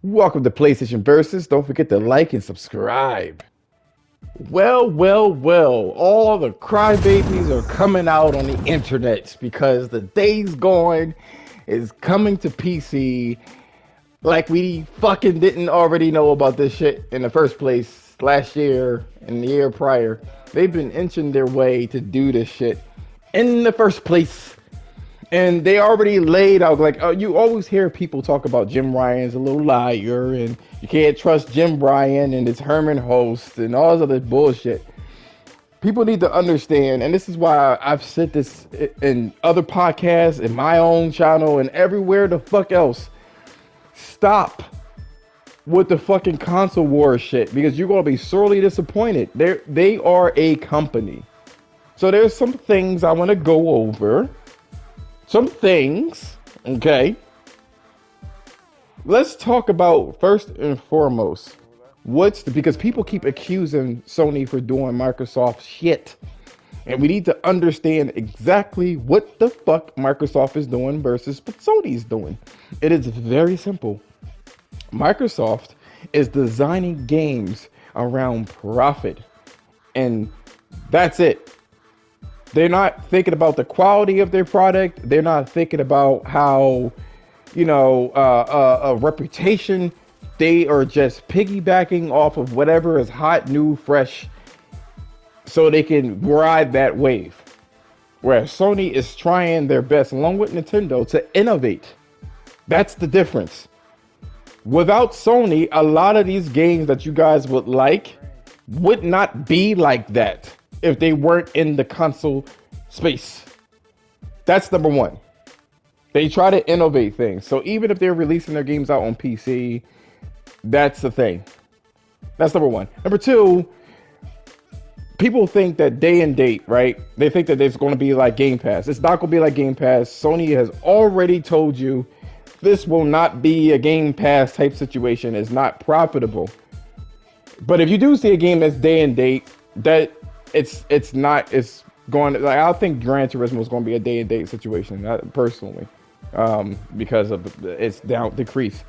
Welcome to PlayStation Versus. Don't forget to like and subscribe. Well. All the crybabies are coming out on the internet because the Days Gone is coming to PC like we fucking didn't already know about this shit in the first place last year and the year prior. They've been inching their way to do this shit in the first place. And they already laid out like you always hear people talk about Jim Ryan's a little liar and you can't trust Jim Ryan and it's Herman Host and all this other bullshit. People need to understand, and this is why I've said this in other podcasts, in my own channel, and everywhere the fuck else. Stop with the fucking console war shit because you're gonna be sorely disappointed. They are a company, so there's some things I want to go over. Some things, okay? Let's talk about first and foremost, because people keep accusing Sony for doing Microsoft shit. And we need to understand exactly what the fuck Microsoft is doing versus what Sony's doing. It is very simple. Microsoft is designing games around profit. And that's it. They're not thinking about the quality of their product. They're not thinking about how, a reputation. They are just piggybacking off of whatever is hot, new, fresh, so they can ride that wave. Whereas Sony is trying their best, along with Nintendo, to innovate. That's the difference. Without Sony, a lot of these games that you guys would like would not be like that if they weren't in the console space. That's number one. They try to innovate things. So even if they're releasing their games out on PC, that's the thing. That's number one. Number two, people think that day and date, right? They think that it's going to be like Game Pass. It's not going to be like Game Pass. Sony has already told you this will not be a Game Pass type situation. It's not profitable. But if you do see a game that's day and date, that it's going to, like, I think Gran Turismo is going to be a day and date situation, personally, because of its decrease.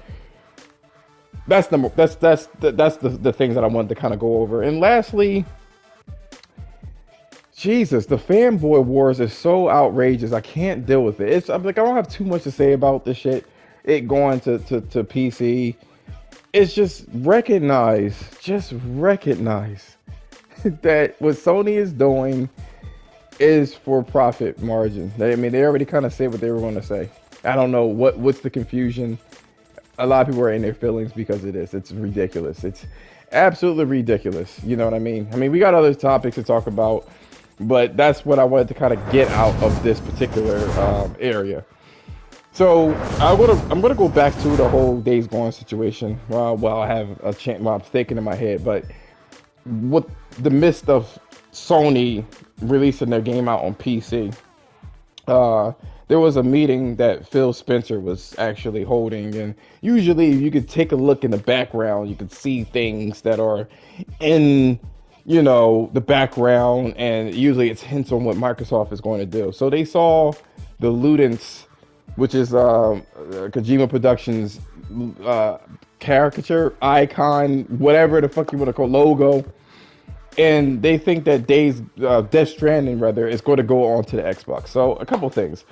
That's the things that I wanted to kind of go over. And lastly, Jesus, the fanboy wars is so outrageous. I can't deal with it. I'm like, I don't have too much to say about this shit. It going to PC. It's just recognize that what Sony is doing is for profit margin. I mean, they already kind of said what they were going to say. I don't know what's the confusion. A lot of people are in their feelings because of this. It's ridiculous. It's absolutely ridiculous. You know what I mean? I mean, we got other topics to talk about, but that's what I wanted to kind of get out of this particular area. So I'm gonna go back to the whole Days Gone situation. While I have a chance, while I'm thinking in my head, but with the midst of Sony releasing their game out on PC, there was a meeting that Phil Spencer was actually holding, and usually you could take a look in the background, you could see things that are in, the background, and usually it's hints on what Microsoft is going to do. So they saw the Ludens, which is Kojima Productions caricature, icon, whatever the fuck you want to call logo. And they think that Death Stranding, rather, is going to go on to the Xbox. So a couple things.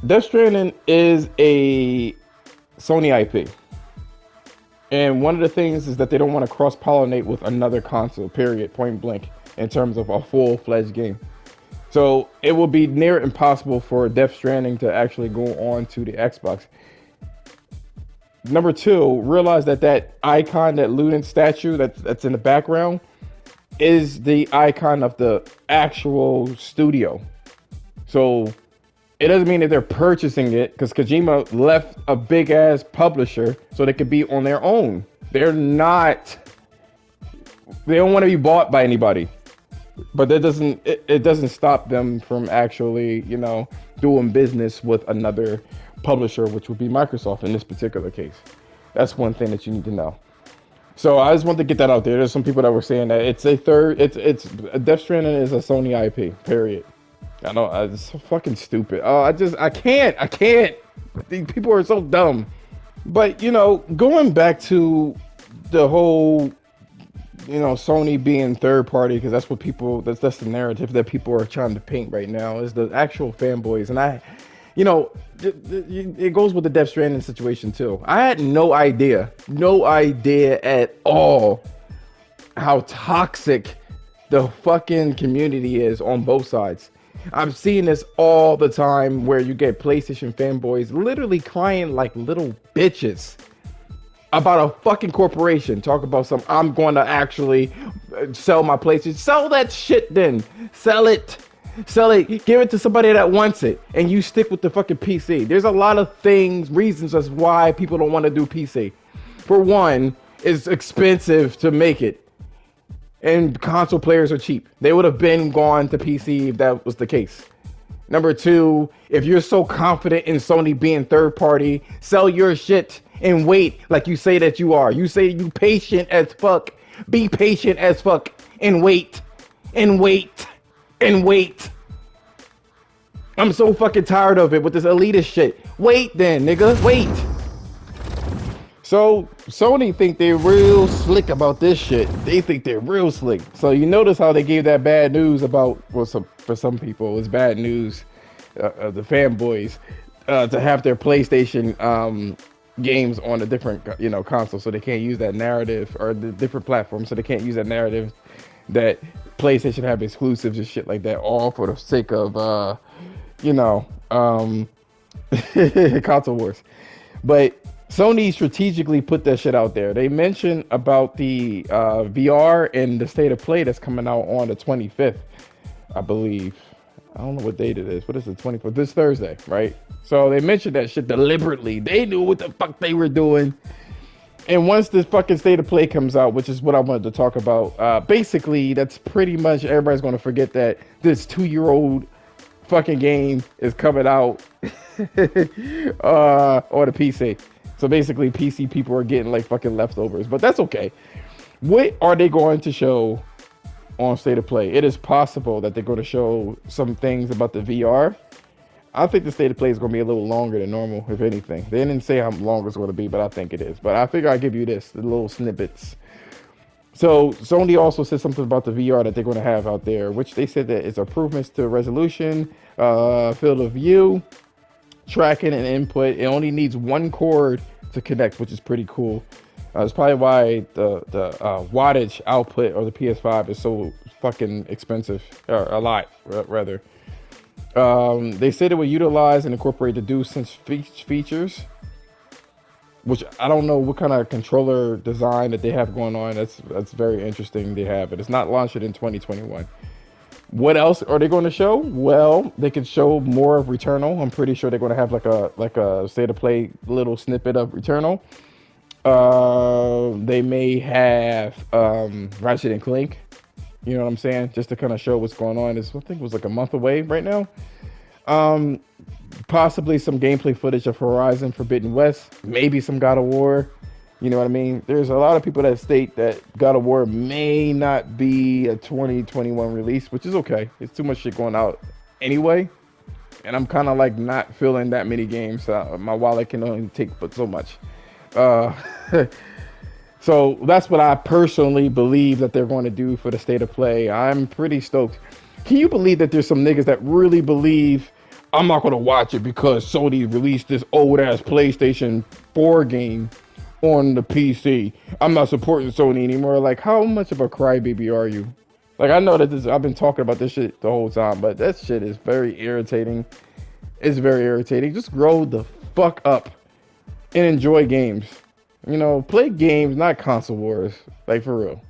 Death Stranding is a Sony IP. And one of the things is that they don't want to cross-pollinate with another console, period, point blank, in terms of a full-fledged game. So it will be near impossible for Death Stranding to actually go on to the Xbox. Number two, realize that icon, that Ludens statue that's in the background, is the icon of the actual studio. So it doesn't mean that they're purchasing it, because Kojima left a big ass publisher so they could be on their own. They don't want to be bought by anybody. But that doesn't stop them from actually, doing business with another publisher, which would be Microsoft in this particular case. That's one thing that you need to know. So I just want to get that out there. There's some people that were saying that it's Death Stranding is a Sony IP, period. I know, it's so fucking stupid. I can't. These people are so dumb. But going back to the whole, Sony being third party, because that's what people, that's the narrative that people are trying to paint right now, is the actual fanboys. And it goes with the Death Stranding situation too. I had no idea at all how toxic the fucking community is on both sides. I'm seeing this all the time where you get PlayStation fanboys literally crying like little bitches about a fucking corporation. Talk about some, I'm going to actually sell my PlayStation. Sell that shit then. Sell it. Sell it. Give it to somebody that wants it. And you stick with the fucking PC. There's a lot of reasons as why people don't want to do PC. For one, it's expensive to make it. And console players are cheap. They would have been gone to PC if that was the case. Number two, if you're so confident in Sony being third party, sell your shit and wait like you say that you are. You say you patient as fuck. Be patient as fuck and wait and wait and wait. I'm so fucking tired of it with this elitist shit. Wait then, nigga, wait. So Sony think they're real slick about this shit. They think they're real slick. So you notice how they gave that bad news about, well, for some people, it's bad news, the fanboys, to have their PlayStation games on a different, console, so they can't use that narrative, or the different platforms, so they can't use that narrative that PlayStation have exclusives and shit like that, all for the sake of, console wars. But Sony strategically put that shit out there. They mentioned about the VR and the state of play that's coming out on the 25th, I believe. I don't know what date it is. What is the 24th? This Thursday, right? So they mentioned that shit deliberately. They knew what the fuck they were doing. And once this fucking state of play comes out, which is what I wanted to talk about, basically that's pretty much everybody's going to forget that this 2-year-old fucking game is coming out on the PC. So basically PC people are getting like fucking leftovers, but that's okay. What are they going to show on State of Play? It is possible that they're going to show some things about the VR. I think the State of Play is going to be a little longer than normal, if anything. They didn't say how long it's going to be, but I think it is. But I figure I'll give you the little snippets. So Sony also said something about the VR that they're going to have out there, which they said that it's improvements to resolution, field of view, tracking and input. It only needs one cord to connect, which is pretty cool. That's probably why the wattage output of the PS5 is so fucking expensive, or a lot rather. They said it would utilize and incorporate the DualSense features, which I don't know what kind of controller design that they have going on. That's very interesting. They have it. It's not launched in 2021. What else are they going to show? Well, they could show more of Returnal. I'm pretty sure they're going to have like a state of play little snippet of Returnal. They may have Ratchet and Clank. You know what I'm saying? Just to kind of show what's going on. I think it was like a month away right now. Possibly some gameplay footage of Horizon Forbidden West. Maybe some God of War. You know what I mean? There's a lot of people that state that God of War may not be a 2021 release, which is okay. It's too much shit going out anyway. And I'm kind of like not feeling that many games. My wallet can only take but so much. So that's what I personally believe that they're going to do for the state of play. I'm pretty stoked. Can you believe that there's some niggas that really believe I'm not going to watch it because Sony released this old ass PlayStation 4 game on the PC? I'm not supporting Sony anymore. Like, how much of a crybaby are you? Like, I know that I've been talking about this shit the whole time, but that shit is very irritating. It's very irritating. Just grow the fuck up and enjoy games. Play games, not console wars. Like, for real.